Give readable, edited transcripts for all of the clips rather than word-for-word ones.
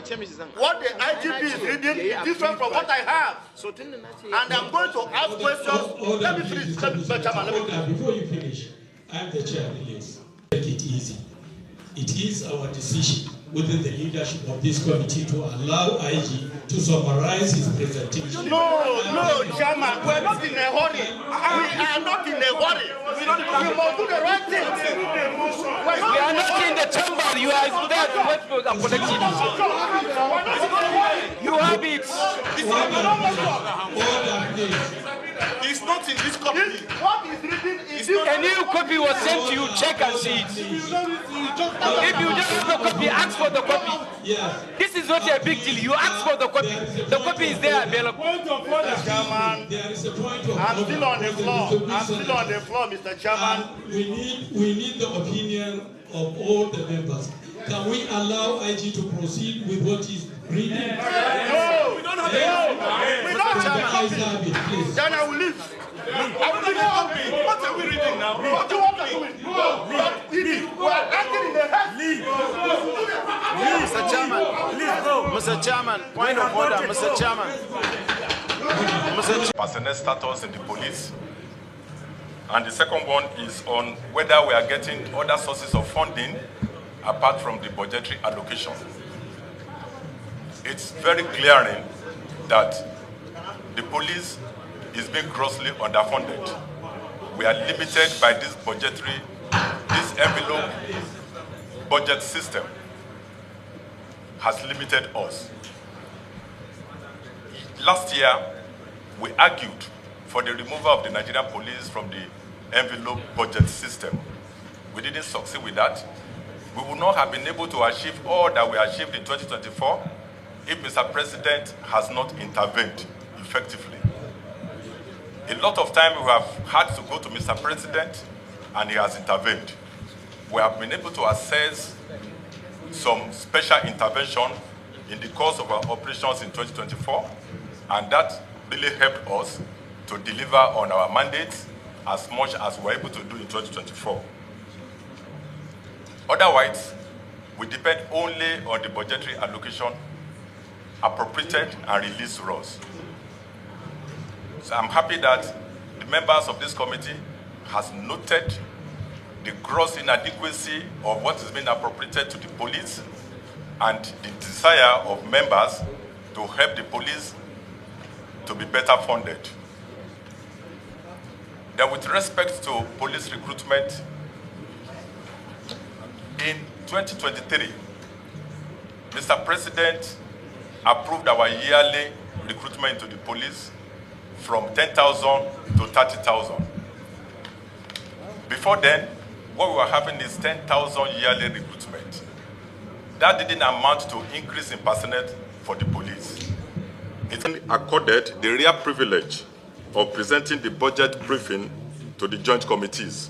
What the IGP is reading is different from what I have. And I'm going to ask questions. Let me finish. Before you finish, I'm the chair of the list. Take it easy. It is our decision within the leadership of this committee to allow IG to summarize his presentation. No, Chairman, we're not in a hurry. We are not in a hurry. We must do the right thing. We are not in the chamber. You are there to wait for the collective. You have it. It's not in this copy. What is written is a new copy was sent to you. Check and see it. If you just have a copy, ask for the copy. Yes. This is not a big deal. You ask for the copy. The copy is there available. Chairman, There is a point of I'm order. still on the floor. I'm still on the floor, Mr. Chairman. We need the opinion of all the members. Can we allow IG to proceed with what is reading? No, we don't have it. We don't have it. Please. Then I will leave. What are we reading now? What do you want to do? We are acting in the head. Leave. Mr. Chairman, Mr. Chairman, point of order, Mr. Chairman. Personnel status in the police. And the second one is on whether we are getting other sources of funding apart from the budgetary allocation. It's very glaring that the police is being grossly underfunded. We are limited by this this envelope budget system has limited us. Last year, we argued for the removal of the Nigerian police from the envelope budget system. We didn't succeed with that. We would not have been able to achieve all that we achieved in 2024 if Mr. President has not intervened effectively. A lot of time we have had to go to Mr. President and he has intervened. We have been able to assess some special intervention in the course of our operations in 2024, and that really helped us to deliver on our mandates as much as we were able to do in 2024. Otherwise, we depend only on the budgetary allocation appropriated and released to us. So I'm happy that the members of this committee has noted the gross inadequacy of what is being appropriated to the police and the desire of members to help the police to be better funded. Then with respect to police recruitment, in 2023, Mr. President approved our yearly recruitment to the police from 10,000 to 30,000. Before then, what we were having is 10,000 yearly recruitment. That didn't amount to increase in personnel for the police. It accorded the rare privilege of presenting the budget briefing to the joint committees.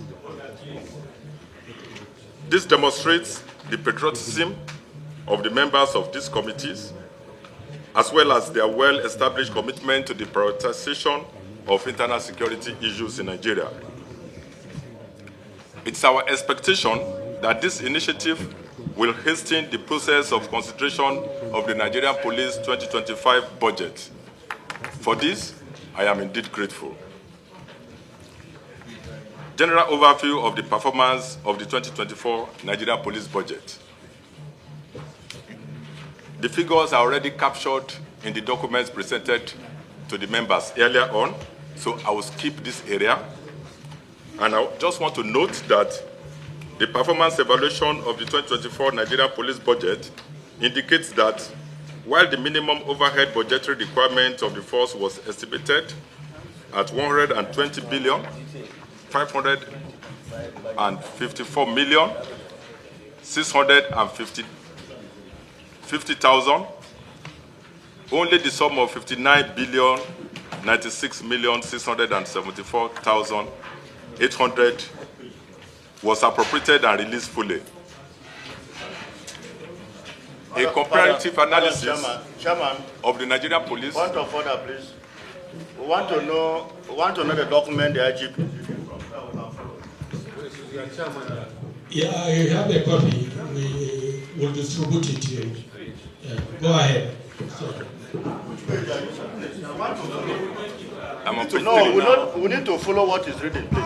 This demonstrates the patriotism of the members of these committees, as well as their well-established commitment to the prioritization of internal security issues in Nigeria. It's our expectation that this initiative will hasten the process of consideration of the Nigerian Police 2025 budget. For this, I am indeed grateful. General overview of the performance of the 2024 Nigerian Police budget. The figures are already captured in the documents presented to the members earlier on, so I will skip this area. And I just want to note that the performance evaluation of the 2024 Nigerian Police budget indicates that while the minimum overhead budgetary requirement of the force was estimated at 120 billion, 554 million, 650,000, only the sum of 59 billion, 96 million, 674,800 was appropriated and released fully. A comparative analysis of the Nigerian police. Point of order, please. We want to know the document, the IGP. Yeah, you have a copy. We will distribute it to you. Go ahead. No, we need to follow what is written, please.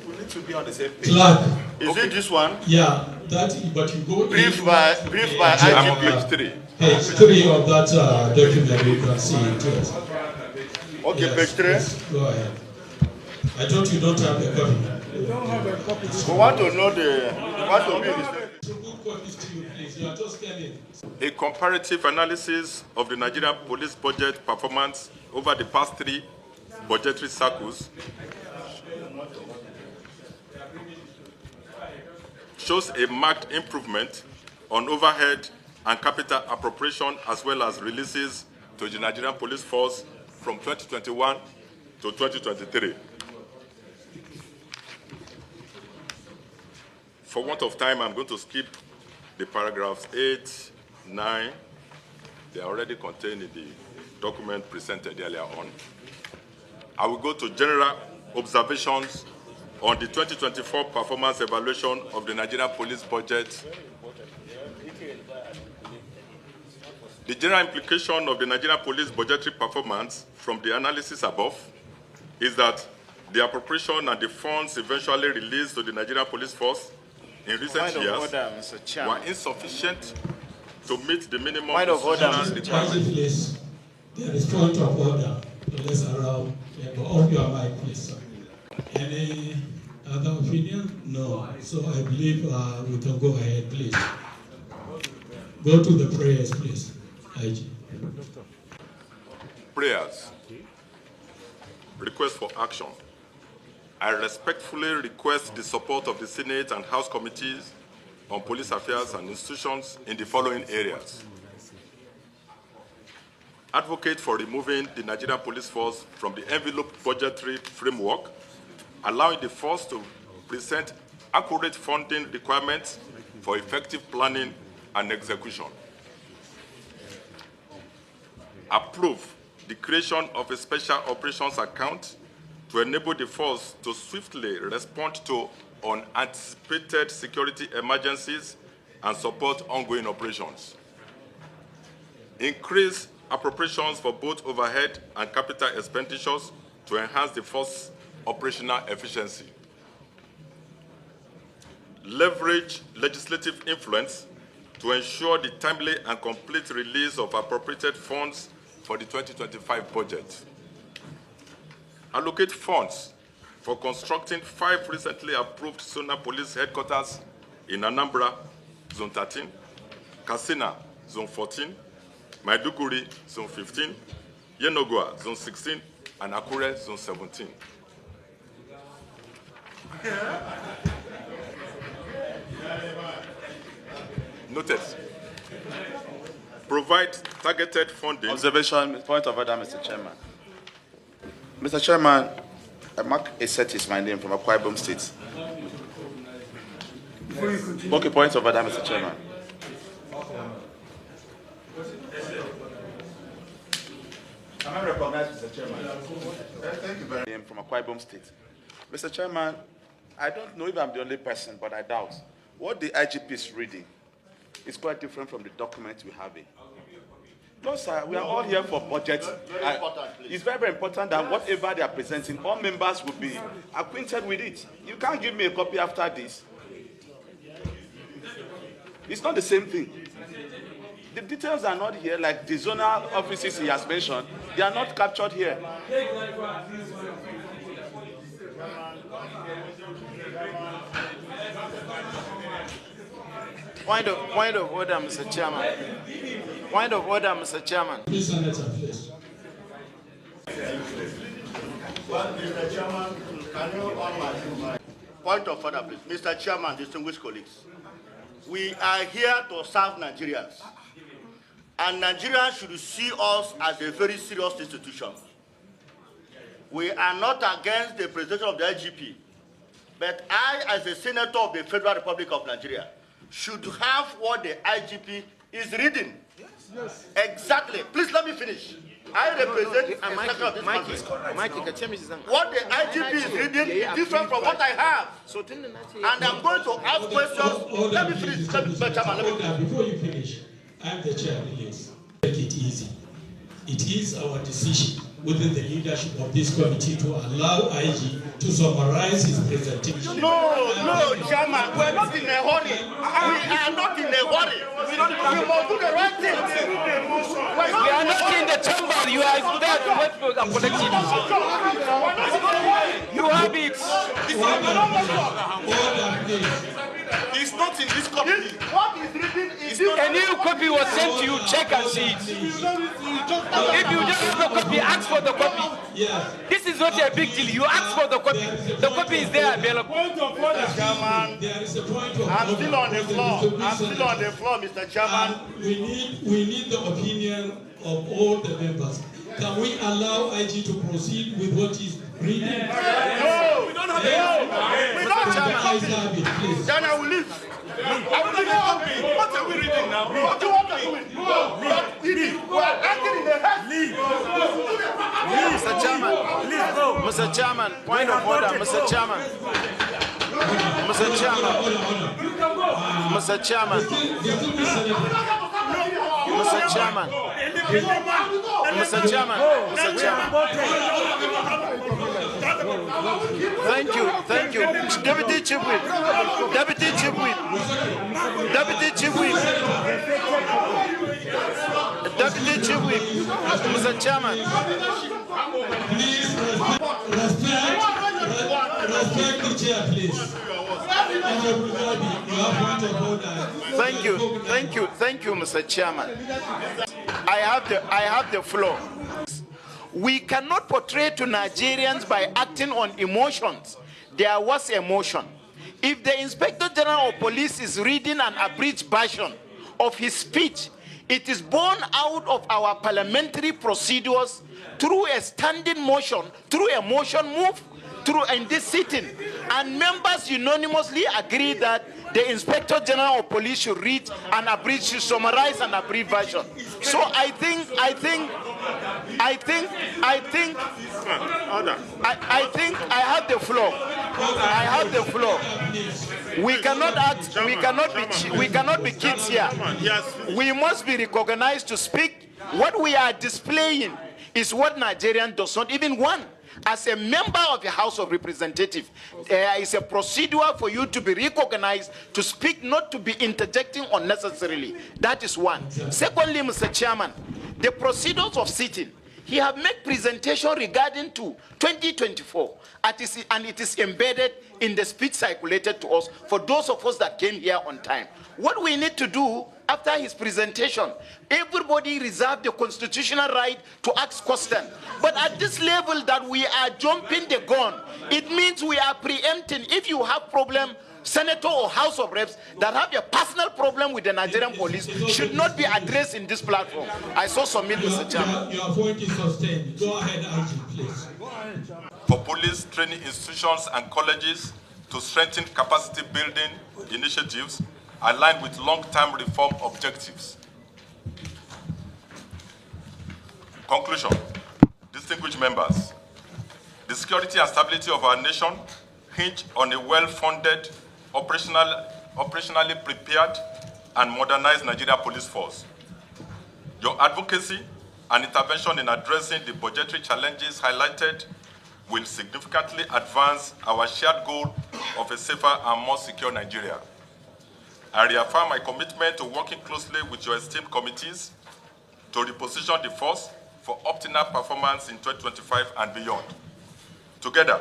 We need to be on the same page. Clark. Is it this one? Yeah, that, but you go Brief by I'm on IGP. page 3. Page 3 of that document, you can see it. Yes. Okay, Yes, page 3. yes, go ahead. I thought you don't have a copy. We want to know what will be the So good copies to you, please. You are just getting. A comparative analysis of the Nigerian police budget performance over the past 3 budgetary cycles shows a marked improvement on overhead and capital appropriation as well as releases to the Nigerian police force from 2021 to 2023. For want of time, I'm going to skip the paragraphs 8, 9. They are already contained in the document presented earlier on. I will go to general observations on the 2024 performance evaluation of the Nigerian police budget. The general implication of the Nigerian police budgetary performance from the analysis above is that the appropriation and the funds eventually released to the Nigerian police force in recent years were insufficient to meet the minimum constitutional requirements. Please, there is point of order. Let's allow, off your mic, please. Any other opinion? No. So I believe we can go ahead, please. Go to the prayers, please. IG. Prayers. Request for action. I respectfully request the support of the Senate and House committees on police affairs and institutions in the following areas. Advocate for removing the Nigerian police force from the envelope budgetary framework, allowing the force to present accurate funding requirements for effective planning and execution. Approve the creation of a special operations account to enable the force to swiftly respond to unanticipated security emergencies and support ongoing operations. Increase appropriations for both overhead and capital expenditures to enhance the force's operational efficiency. Leverage legislative influence to ensure the timely and complete release of appropriated funds for the 2025 budget. Allocate funds for constructing 5 recently approved zonal police headquarters in Anambra, Zone 13, Katsina, Zone 14, Maiduguri, Zone 15, Yenagoa, Zone 16, and Akure, Zone 17. Noted. Provide targeted funding. Observation, point of order, Mr. Chairman. Mr. Chairman, Mark Eset is my name from Akwa Ibom State. Okay, point of order, Mr. Chairman. Am I recognized, Mr. Chairman? Thank you very much. From Akwa Ibom State. Mr. Chairman, I don't know if I'm the only person, but I doubt. What the IGP is reading is quite different from the document we have here. No, sir, we are all here for budget. It's very, very important that whatever they are presenting, all members will be acquainted with it. You can't give me a copy after this. It's not the same thing. The details are not here, like the zonal offices he has mentioned. They are not captured here. Point of order, Mr. Chairman. Point of order, Mr. Chairman. Please, Senator, please. Mr. Chairman, can you on my point of order, please? Mr. Chairman, distinguished colleagues, we are here to serve Nigerians, and Nigerians should see us as a very serious institution. We are not against the presentation of the IGP, but I, as a senator of the Federal Republic of Nigeria, should have what the IGP is reading. Yes. Exactly. Please let me finish. I represent a section of this country. What the IGP is reading is different from what I have. And I'm going to ask questions. Let me finish. Before you finish, I'm the chair, please. it is our decision within the leadership of this committee to allow IG to summarize his presentation. No, Chairman, we're not in a hurry. We are not in a hurry. We must do the right thing. We are not in the chamber. You are there to wait for the collective. You have it. It's not in this copy. What is written is A new copy was sent to you. Check and see it. If you just have the copy, ask for the copy. Yes. This is not a big deal. You ask for the copy. The copy is there available. Chairman, There is a point of I'm order still on the for floor. distinguished I'm still on the floor, Mr. Chairman. We need the opinion of all the members. Can we allow IG to proceed with what he's reading? No, we don't have We don't have it, please. Then I will leave. What are we reading now? What do you want to do? We are acting in the head. Mr. Chairman, Mr. Chairman, point of order, Mr. Chairman. Mr. Chairman, Mr. Chairman, Mr. Chairman, Mr. Chairman, Mr. Chairman. Thank you. Deputy Chief Whip, Deputy Chief Whip, Deputy Chief Whip, Deputy Chief Whip, Mr. Chairman. Please respect the chair, please. Thank you, Mr. Chairman. I have the floor. We cannot portray to Nigerians by acting on emotions. There was emotion. If the Inspector General of Police is reading an abridged version of his speech, it is born out of our parliamentary procedures through a standing motion, through a motion move, through in this sitting, and members unanimously agree that the Inspector General of Police should read an abridged, should summarize an abridged version. So I think I have the floor. I have the floor. We cannot act. We cannot be kids here. We must be recognized to speak. What we are displaying is what Nigerian does not even want. As a member of the House of Representatives, there is a procedure for you to be recognized, to speak, not to be interjecting unnecessarily. That is one. Secondly, Mr. Chairman, the procedures of sitting, he have made presentation regarding to 2024, and it is embedded in the speech circulated to us for those of us that came here on time. What we need to do after his presentation, everybody reserve the constitutional right to ask questions. But at this level that we are jumping the gun, it means we are preempting. If you have problem, Senator or House of Reps that have a personal problem with the Nigerian police should not be addressed in this platform. I so submit, Mr. Chairman. Your point is sustained. Go ahead, Archie, please. For police training institutions and colleges to strengthen capacity building initiatives aligned with long-term reform objectives. Conclusion. Distinguished members, the security and stability of our nation hinge on a well-funded, operationally prepared, and modernized Nigeria police force. Your advocacy and intervention in addressing the budgetary challenges highlighted will significantly advance our shared goal of a safer and more secure Nigeria. I reaffirm my commitment to working closely with your esteemed committees to reposition the force for optimal performance in 2025 and beyond. Together,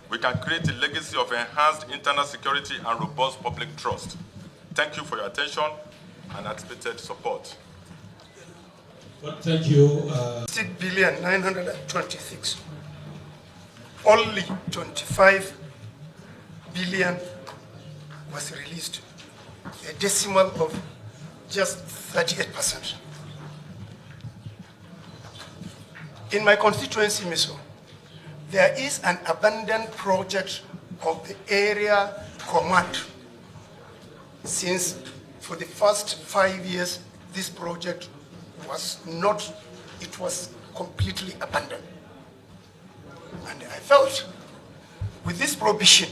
we can create a legacy of enhanced internal security and robust public trust. Thank you for your attention and anticipated support. Well, thank you. 6,926. Only 25 billion was released, a decimal of just 38%. In my constituency, Miso, there is an abandoned project of the area command. Since for the first 5 years, this project was not, it was completely abandoned. And I felt with this provision,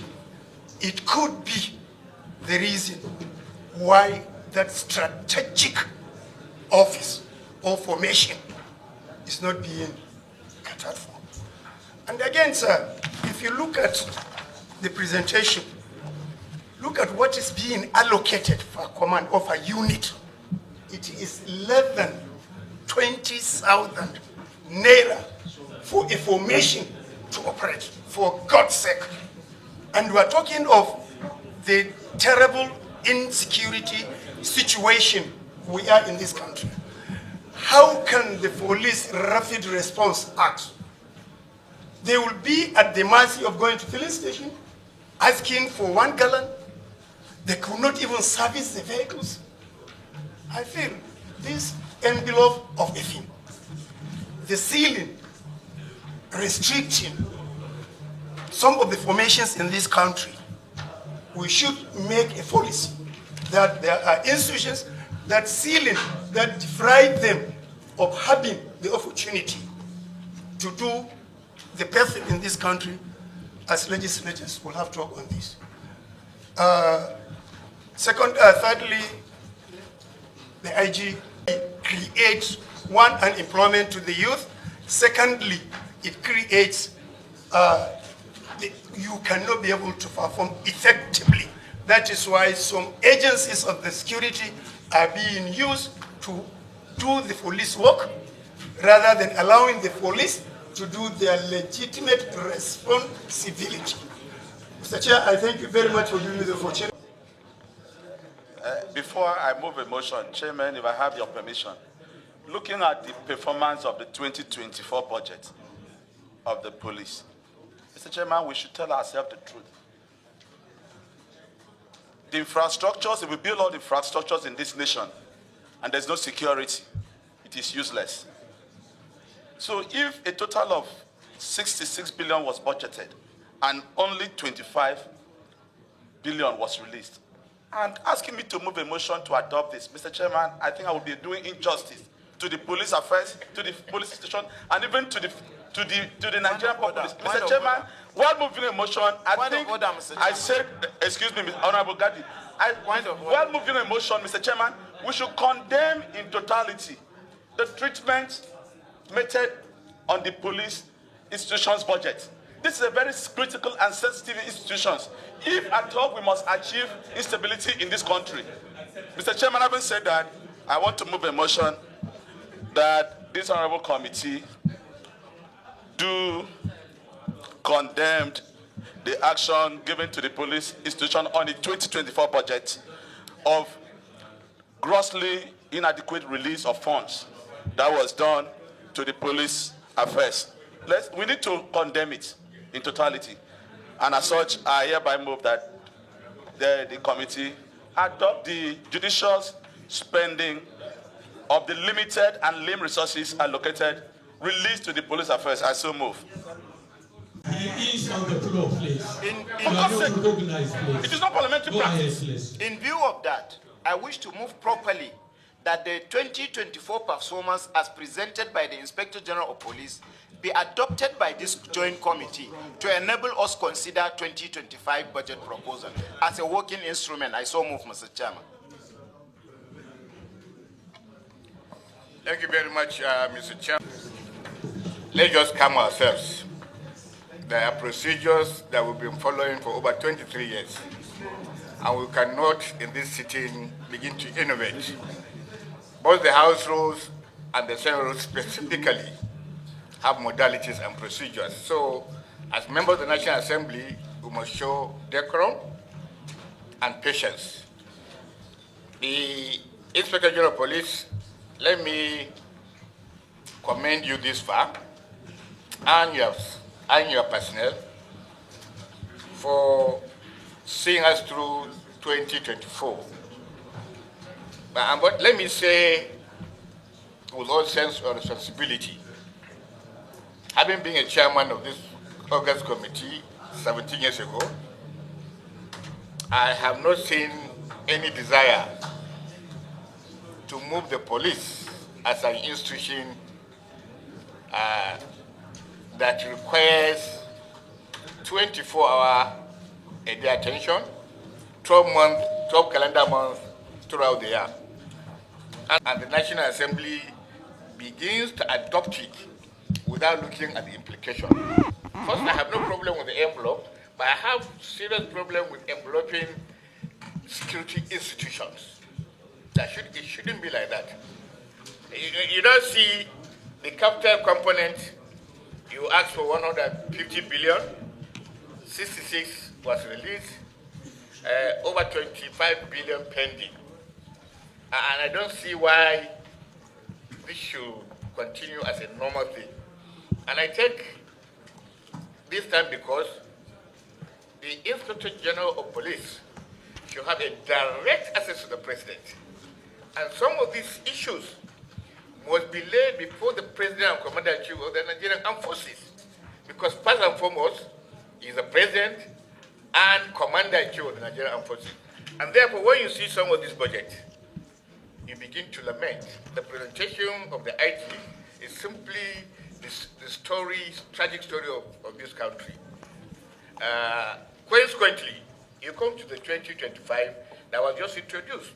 it could be the reason why that strategic office or formation is not being catered for. And again, sir, if you look at the presentation, look at what is being allocated for a command of a unit. It is 20,000 naira for a formation to operate, for God's sake. And we're talking of the terrible insecurity situation we are in this country. How can the police rapid response act? They will be at the mercy of going to filling station, asking for 1 gallon. They could not even service the vehicles. I feel this envelope of a thing, the ceiling restricting some of the formations in this country, we should make a policy that there are institutions that ceiling, that deprive them of having the opportunity to do the best in this country. As legislators, we'll have to work on this. Thirdly, the IGP creates, one, unemployment to the youth. Secondly, it creates, you cannot be able to perform effectively. That is why some agencies of the security are being used to do the police work rather than allowing the police to do their legitimate responsibility. Mr. Chair, I thank you very much for giving me the opportunity. Before I move a motion, Chairman, if I have your permission, looking at the performance of the 2024 budget of the police, Mr. Chairman, we should tell ourselves the truth. The infrastructures, if we build all the infrastructures in this nation and there's no security, it is useless. So if a total of 66 billion was budgeted and only 25 billion was released, and asking me to move a motion to adopt this, Mr. Chairman, I think I would be doing injustice to the police affairs, to the police station, and even to the Nigerian populace. Mr. Chairman, while moving a motion, I said, excuse me, Honorable Gadi, while moving a motion, Mr. Chairman, we should condemn in totality the treatment meted on the police institution's budget. This is a very critical and sensitive institution. If at all we must achieve instability in this country. Mr. Chairman, having said that, I want to move a motion that this honorable committee do condemn the action given to the police institution on the 2024 budget of grossly inadequate release of funds that was done to the police affairs. We need to condemn it in totality. And as such, I hereby move that the committee adopt the judicial spending of the limited and lame resources allocated, released to the police affairs. I so move. He is on the floor, please. It is not parliamentary practice. Ahead, in view of that, I wish to move properly that the 2024 performance as presented by the Inspector General of Police be adopted by this joint committee to enable us consider 2025 budget proposal as a working instrument. I so move, Mr. Chairman. Thank you very much, Mr. Chairman. Let's just calm ourselves. There are procedures that we've been following for over 23 years, and we cannot, in this sitting, begin to innovate. Both the House rules and the Senate rules specifically have modalities and procedures. So, as members of the National Assembly, we must show decorum and patience. The Inspector General of Police, let me commend you this far and your personnel for seeing us through 2024. But let me say, with all sense of responsibility, having been a chairman of this August committee 17 years ago, I have not seen any desire to move the police as an institution that requires 24-hour a day attention, 12 calendar months throughout the year. And the National Assembly begins to adopt it without looking at the implication. First, I have no problem with the envelope, but I have serious problem with enveloping security institutions. It shouldn't be like that. You don't see the capital component. You ask for 150 billion, 66 was released, over 25 billion pending. And I don't see why this should continue as a normal thing. And I take this time because the Inspector General of Police should have a direct access to the President. And some of these issues must be laid before the President and Commander-in-Chief of the Nigerian Armed Forces. Because first and foremost, he is the President and Commander-in-Chief of the Nigerian Armed Forces. And therefore, when you see some of this budget, you begin to lament. The presentation of the IG is simply the story, tragic story of this country. Consequently, you come to the 2025 that was just introduced,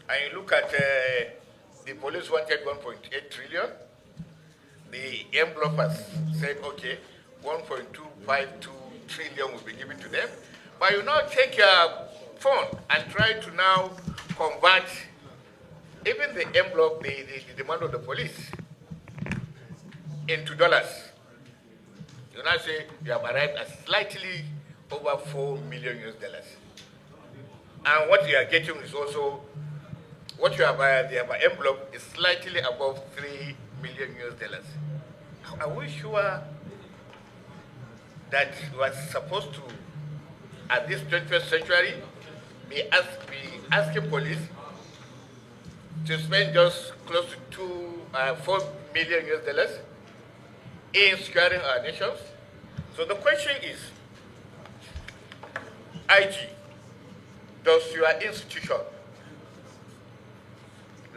and you look at the police wanted 1.8 trillion. The envelope has said, okay, 1.252 trillion will be given to them. But you now take your phone and try to now convert even the envelope, the demand of the police, into dollars. You now say you have arrived at slightly over $4 million US. And what you are getting is also, what you have, the envelope is slightly above $3 million US. Are we sure that you are supposed to, at this 21st century, be asking police to spend just close to $4 million US in securing our nations? So the question is, IG, does your institution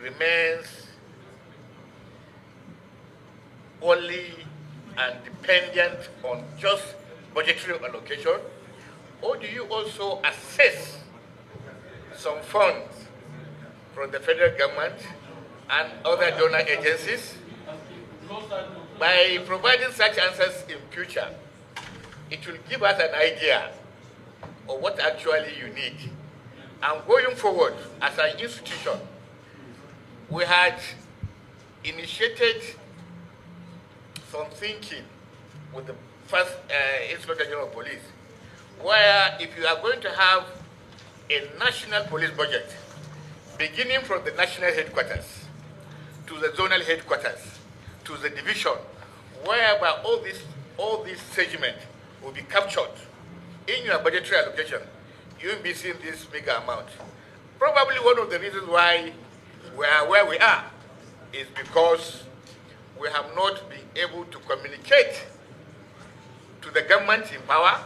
remains only and dependent on just budgetary allocation, or do you also assess some funds from the federal government and other donor agencies? By providing such answers in future, it will give us an idea of what actually you need. And going forward, as an institution, we had initiated some thinking with the first Inspector General of Police, where if you are going to have a national police budget, beginning from the national headquarters, to the zonal headquarters, to the division, whereby all these segments will be captured in your budgetary allocation, you will be seeing this bigger amount. Probably one of the reasons why we are where we are is because we have not been able to communicate to the government in power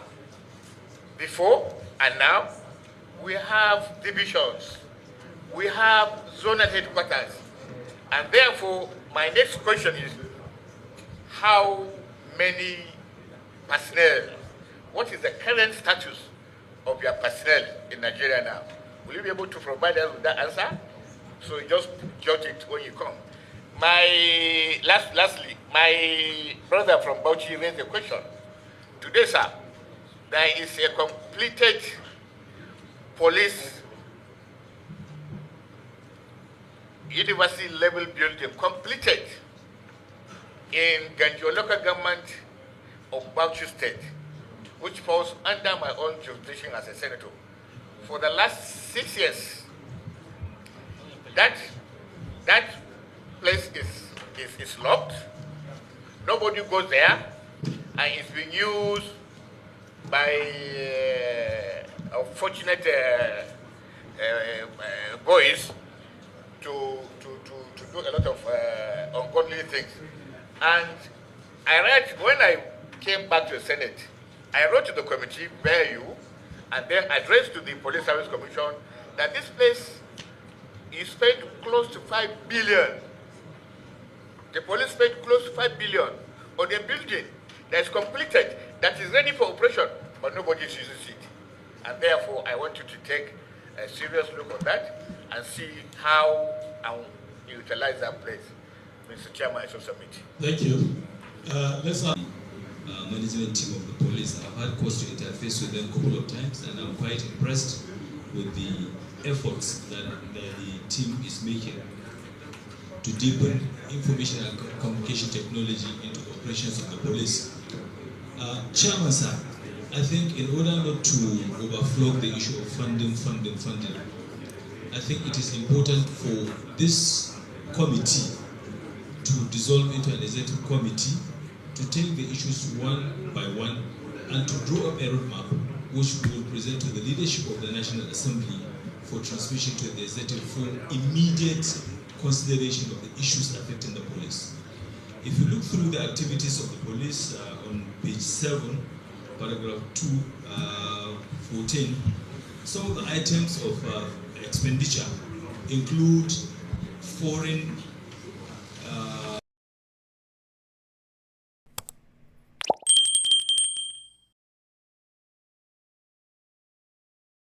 before, and now we have divisions, we have zonal headquarters, and therefore my next question is, how many personnel, what is the current status of your personnel in Nigeria now? Will you be able to provide us with that answer? So you just judge it when you come. Lastly, my brother from Bauchi raised a question. Today, sir, there is a completed police university level building completed in Ganjo local government of Bauchi State, which falls under my own jurisdiction as a senator. For the last 6 years, that place is locked. Nobody goes there, and it's being used by unfortunate boys to do a lot of ungodly things. And when I came back to the Senate, I wrote to the committee, where you, and then addressed to the Police Service Commission that this place is spent close to 5 billion. The police spent close to 5 billion on a building that is completed, that is ready for operation, but nobody uses it. And therefore, I want you to take a serious look at that and see how and utilize that place. Mr. Chairman, I shall submit. Thank you. Let's have management team of the police. I've had cause to interface with them a couple of times, and I'm quite impressed with the efforts that the team is making to deepen information and communication technology into operations of the police. Chairman, sir, I think in order not to overflow the issue of funding, I think it is important for this committee to dissolve into an executive committee to take the issues one by one and to draw up a roadmap which we will present to the leadership of the National Assembly for transmission to the executive for immediate consideration of the issues affecting the police. If you look through the activities of the police on page 7, paragraph 214, some of the items of expenditure include foreign